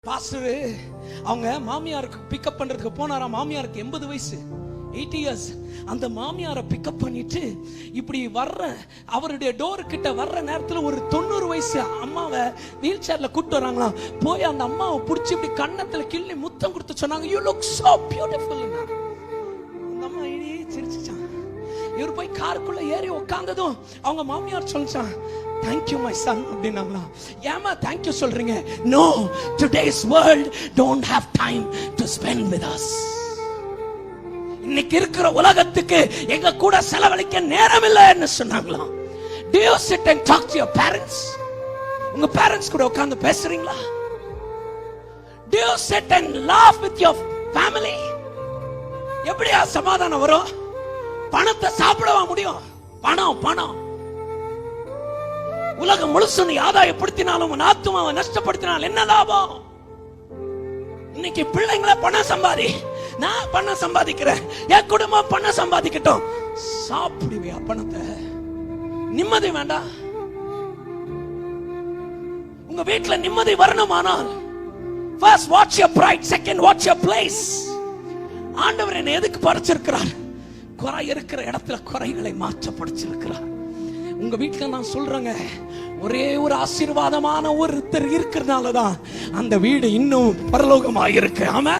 Pastor அவங்க மாமியாருக்கு pickup பண்றதுக்கு போனாரா. மாமியாருக்கு 80 வயசு, 80 இயர்ஸ். அந்த மாமியாரை பிக்கப் பண்ணிட்டு இப்படி வர்ற அவருடைய டோர் கிட்ட வர்ற நேரத்துல ஒரு 90 வயசு அம்மாவை வீல் சேர்ல கூட்டு வராங்களாம். போய் அந்த அம்மாவை பிடிச்சி இப்படி கன்னத்துல கிள்ளி முத்தம் கொடுத்து சொன்னாங்க, யூ லுக் சோ பியூட்டிஃபுல். அந்த அம்மா சிரிச்சுச்சான். இவர் போய் காருக்குள்ள ஏறி உட்கார்ந்ததும் அவங்க மாமியார் சொல்லிச்சான், thank you my son அப்படினாங்களா. ஏமா thank you சொல்றீங்க? no, today's world don't have time to spend with us. இன்னைக்கு இருக்கிற உலகத்துக்கு எங்க கூட செலவழிக்க நேரம் இல்லைன்னு சொன்னாங்களா. do you sit and talk to your parents? உங்க parents கூட உட்கார்ந்து பேசுறீங்களா? do you sit and laugh with your family? எப்படியா சமாதானம் வரும்? பணத்தை சாப்பிடவா முடியும்? பணம் பணம் உலகம் முழுசு நீ ஆதாயப்படுத்தினாலும் உன் ஆத்துமாவை நஷ்டப்படுத்தினால் என்ன லாபம்? இன்னைக்கு பிள்ளைங்கள பணம் சம்பாதி, நான் பணம் சம்பாதிக்கிறேன், என் குடும்பம் பணம் சம்பாதிக்கட்டும். சாப்பிடுவியா பணத்தை? நிம்மதி வேண்டாம். உங்க வீட்டுல நிம்மதி வரணுமானால் first watch your pride, second watch your place. ஆண்டவர் என்னை எதுக்கு படைச்சிருக்கிறார்? குறை இருக்கிற இடத்துல குறைகளை மாற்ற படைச்சிருக்கிறார். உங்க வீட்டுல நான் சொல்றேங்க, ஒரே ஒரு ஆசீர்வாதமான ஒருத்தர் இருக்கிறதுனாலதான் அந்த வீடு இன்னும் பரலோகமாக இருக்கு. ஆமா.